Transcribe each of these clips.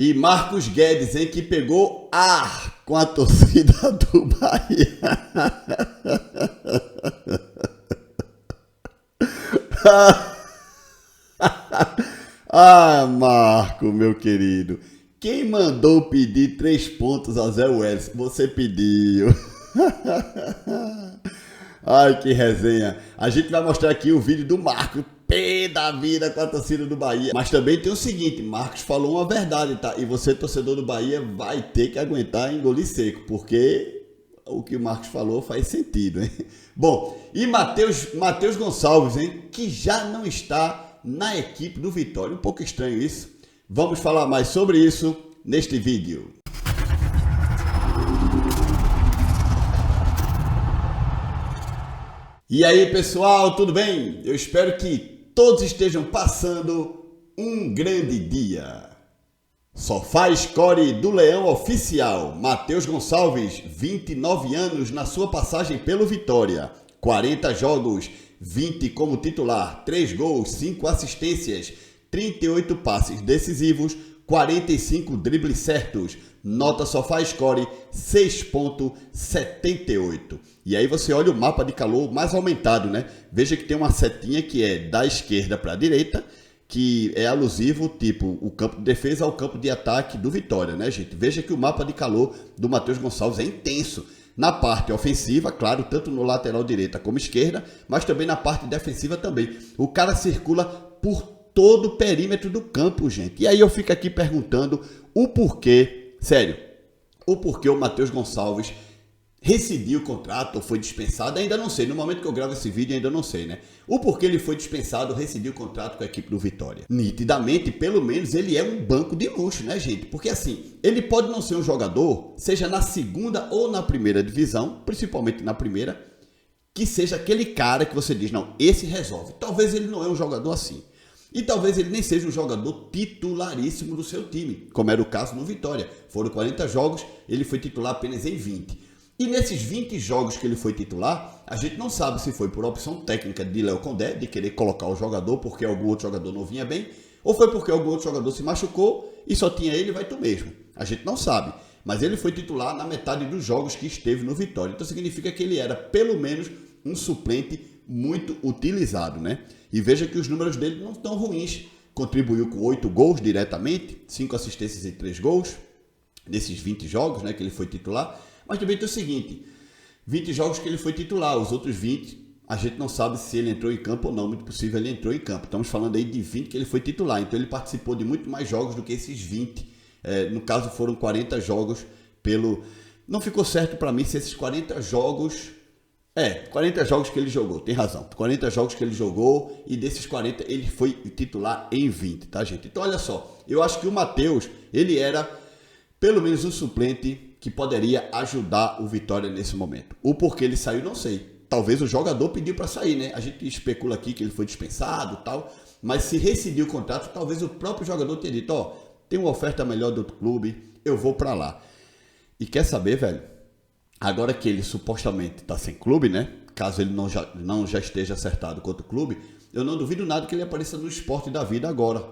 E Marcos Guedes, hein, que pegou ar com a torcida do Bahia. Ah, Marco, meu querido. Quem mandou pedir 3 pontos a Zé Welles? Você pediu. Ai, que resenha. A gente vai mostrar aqui o vídeo do Marco, pé da vida com a torcida do Bahia. Mas também tem o seguinte, Marcos falou uma verdade, tá? E você, torcedor do Bahia, vai ter que aguentar engolir seco, porque o que o Marcos falou faz sentido, hein? Bom, e Matheus Gonçalves, hein? Que já não está na equipe do Vitória. Um pouco estranho isso. Vamos falar mais sobre isso neste vídeo. E aí, pessoal, tudo bem? Eu espero que todos estejam passando um grande dia. SofaScore do Leão Oficial. Matheus Gonçalves, 29 anos na sua passagem pelo Vitória. 40 jogos, 20 como titular, 3 gols, 5 assistências, 38 passes decisivos, 45 dribles certos. Nota SofaScore 6.78. E aí você olha o mapa de calor mais aumentado, né? Veja que tem uma setinha que é da esquerda para a direita, que é alusivo, tipo, o campo de defesa ao campo de ataque do Vitória, né, gente? Veja que o mapa de calor do Matheus Gonçalves é intenso. Na parte ofensiva, claro, tanto no lateral direita como esquerda, mas também na parte defensiva também. O cara circula por todo o perímetro do campo, gente. E aí eu fico aqui perguntando o porquê, sério, o porquê o Matheus Gonçalves rescindiu o contrato ou foi dispensado, ainda não sei. No momento que eu gravo esse vídeo, ainda não sei, né? O porquê ele foi dispensado, rescindiu o contrato com a equipe do Vitória. Nitidamente, pelo menos, ele é um banco de luxo, né, gente? Porque assim, ele pode não ser um jogador, seja na segunda ou na primeira divisão, principalmente na primeira, que seja aquele cara que você diz, não, esse resolve. Talvez ele não é um jogador assim. E talvez ele nem seja um jogador titularíssimo do seu time, como era o caso no Vitória. Foram 40 jogos, ele foi titular apenas em 20. E nesses 20 jogos que ele foi titular, a gente não sabe se foi por opção técnica de Léo Condé, de querer colocar o jogador porque algum outro jogador não vinha bem, ou foi porque algum outro jogador se machucou e só tinha ele e vai tu mesmo. A gente não sabe. Mas ele foi titular na metade dos jogos que esteve no Vitória. Então significa que ele era, pelo menos, um suplente muito utilizado, né? E veja que os números dele não estão ruins. Contribuiu com 8 gols diretamente, 5 assistências e 3 gols, nesses 20 jogos, né, que ele foi titular. Mas também tem o seguinte, 20 jogos que ele foi titular, os outros 20, a gente não sabe se ele entrou em campo ou não, muito possível ele entrou em campo. Estamos falando aí de 20 que ele foi titular, então ele participou de muito mais jogos do que esses 20. No caso foram 40 jogos pelo... Não ficou certo para mim se esses 40 jogos... 40 jogos que ele jogou, tem razão. 40 jogos que ele jogou e desses 40 ele foi titular em 20, tá, gente? Então olha só, eu acho que o Matheus, ele era pelo menos um suplente que poderia ajudar o Vitória nesse momento. O porquê ele saiu, não sei. Talvez o jogador pediu para sair, né? A gente especula aqui que ele foi dispensado e tal, mas se rescindiu o contrato, talvez o próprio jogador tenha dito, ó, tem uma oferta melhor do outro clube, eu vou para lá. E quer saber, velho? Agora que ele supostamente está sem clube, né? Caso ele não já esteja acertado com outro clube, eu não duvido nada que ele apareça no Sport da vida agora,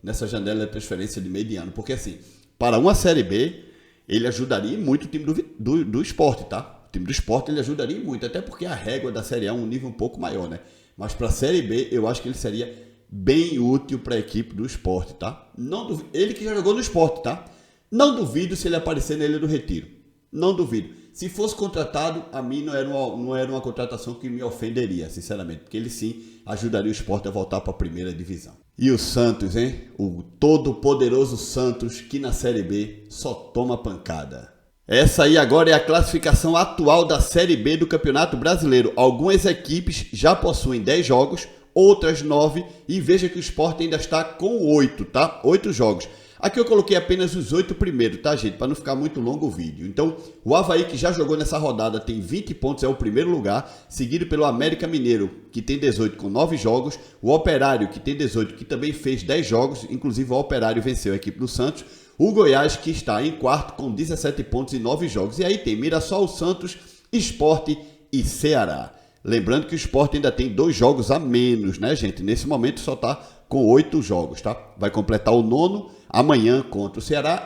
nessa janela de transferência de meio de ano. Porque assim, para uma Série B, ele ajudaria muito o time do Sport, tá? O time do Sport ele ajudaria muito, até porque a régua da Série A é um nível um pouco maior, né? Mas para a Série B, eu acho que ele seria bem útil para a equipe do Sport, tá? Não duvido, ele que já jogou no Sport, tá? Não duvido se ele aparecer na Ilha do Retiro. Não duvido. Se fosse contratado, a mim não era uma contratação que me ofenderia, sinceramente. Porque ele sim ajudaria o Sport a voltar para a primeira divisão. E o Santos, hein? O todo-poderoso Santos, que na Série B só toma pancada. Essa aí agora é a classificação atual da Série B do Campeonato Brasileiro. Algumas equipes já possuem 10 jogos, outras 9. E veja que o Sport ainda está com 8, tá? 8 jogos. Aqui eu coloquei apenas os 8 primeiros, tá, gente? Para não ficar muito longo o vídeo. Então, o Avaí, que já jogou nessa rodada, tem 20 pontos, é o primeiro lugar. Seguido pelo América Mineiro, que tem 18 com 9 jogos. O Operário, que tem 18, que também fez 10 jogos. Inclusive, o Operário venceu a equipe do Santos. O Goiás, que está em quarto, com 17 pontos e 9 jogos. E aí tem Mirassol, Santos, Sport e Ceará. Lembrando que o Sport ainda tem 2 jogos a menos, né, gente? Nesse momento só está com 8 jogos, tá? Vai completar o 9º amanhã contra o Ceará,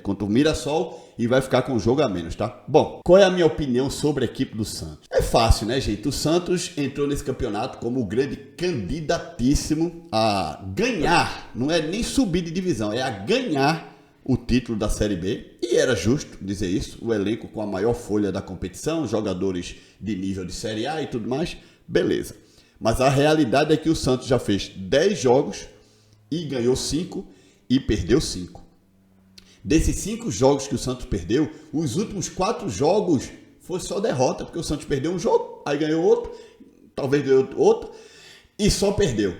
contra o Mirassol, e vai ficar com um jogo a menos, tá? Bom, qual é a minha opinião sobre a equipe do Santos? É fácil, né, gente? O Santos entrou nesse campeonato como o grande candidatíssimo a ganhar, não é nem subir de divisão, é a ganhar o título da Série B, e era justo dizer isso, o elenco com a maior folha da competição, jogadores de nível de Série A e tudo mais, beleza. Mas a realidade é que o Santos já fez 10 jogos e ganhou 5 e perdeu 5. Desses 5 jogos que o Santos perdeu, os últimos 4 jogos foi só derrota, porque o Santos perdeu um jogo, aí ganhou outro, talvez ganhou outro, e só perdeu.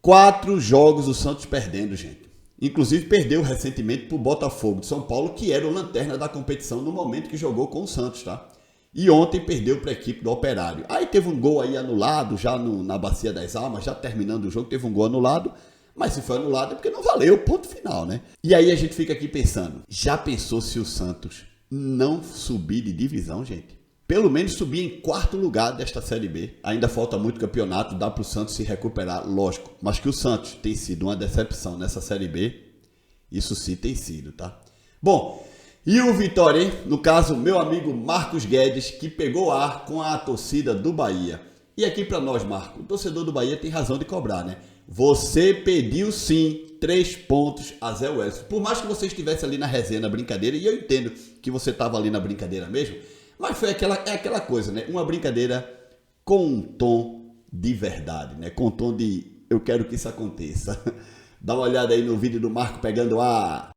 4 jogos o Santos perdendo, gente. Inclusive perdeu recentemente para o Botafogo de São Paulo, que era o lanterna da competição no momento que jogou com o Santos, tá? E ontem perdeu para a equipe do Operário. Aí teve um gol aí anulado, já na Bacia das Almas, já terminando o jogo, teve um gol anulado. Mas se foi anulado é porque não valeu, ponto final, né? E aí a gente fica aqui pensando, já pensou se o Santos não subir de divisão, gente? Pelo menos subir em 4º lugar desta Série B. Ainda falta muito campeonato, dá para o Santos se recuperar, lógico. Mas que o Santos tem sido uma decepção nessa Série B, isso sim tem sido, tá? Bom, e o Vitória, hein? No caso, meu amigo Marcos Guedes, que pegou ar com a torcida do Bahia. E aqui para nós, Marco, o torcedor do Bahia tem razão de cobrar, né? Você pediu sim 3 pontos a Zé Wellison. Por mais que você estivesse ali na resenha, na brincadeira, e eu entendo que você estava ali na brincadeira mesmo, mas foi aquela coisa, né? Uma brincadeira com um tom de verdade, né? Com um tom de eu quero que isso aconteça. Dá uma olhada aí no vídeo do Marco pegando ar.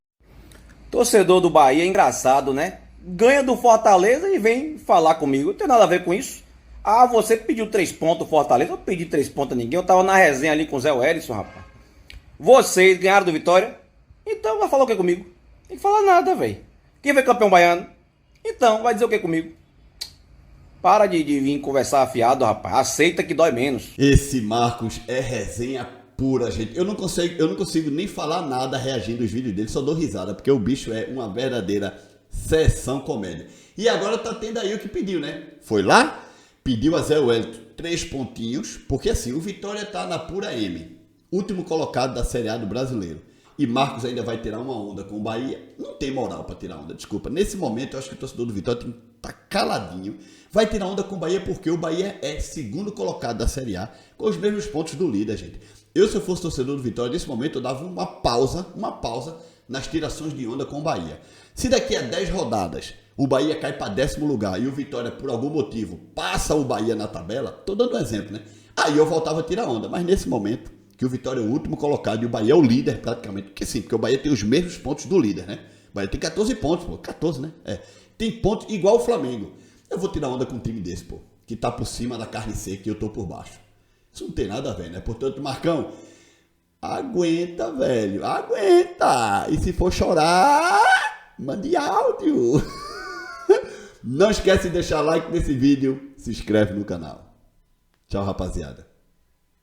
Torcedor do Bahia é engraçado, né? Ganha do Fortaleza e vem falar comigo. Não tem nada a ver com isso. Ah, você pediu 3 pontos Fortaleza. Eu pedi 3 pontos a ninguém. Eu tava na resenha ali com o Zé Wellison, rapaz. Vocês ganharam do Vitória? Então vai falar o que comigo? Tem que falar nada, velho. Quem foi campeão baiano? Então, vai dizer o que comigo? Para de vir conversar afiado, rapaz. Aceita que dói menos. Esse Marcos é resenha pura, gente. Eu não consigo nem falar nada reagindo aos vídeos dele, só dou risada, porque o bicho é uma verdadeira sessão comédia. E agora tá tendo aí o que pediu, né? Foi lá, pediu a Zé Wellison 3 pontinhos, porque assim, o Vitória tá na pura M, último colocado da Série A do Brasileiro. E Marcos ainda vai tirar uma onda com o Bahia. Não tem moral para tirar onda, desculpa. Nesse momento, eu acho que o torcedor do Vitória tem que estar caladinho. Vai tirar onda com o Bahia porque o Bahia é 2º colocado da Série A, com os mesmos pontos do líder, gente. Eu, se eu fosse torcedor do Vitória, nesse momento, eu dava uma pausa nas tirações de onda com o Bahia. Se daqui a 10 rodadas o Bahia cai para 10º lugar e o Vitória, por algum motivo, passa o Bahia na tabela, tô dando um exemplo, né? Aí eu voltava a tirar onda. Mas nesse momento, que o Vitória é o último colocado e o Bahia é o líder praticamente. Porque sim, porque o Bahia tem os mesmos pontos do líder, né? O Bahia tem 14 pontos, pô. 14, né? Tem pontos igual o Flamengo. Eu vou tirar onda com um time desse, pô. Que tá por cima da carne seca e eu tô por baixo. Isso não tem nada a ver, né? Portanto, Marcão, aguenta, velho. Aguenta. E se for chorar, mande áudio. Não esquece de deixar like nesse vídeo. Se inscreve no canal. Tchau, rapaziada.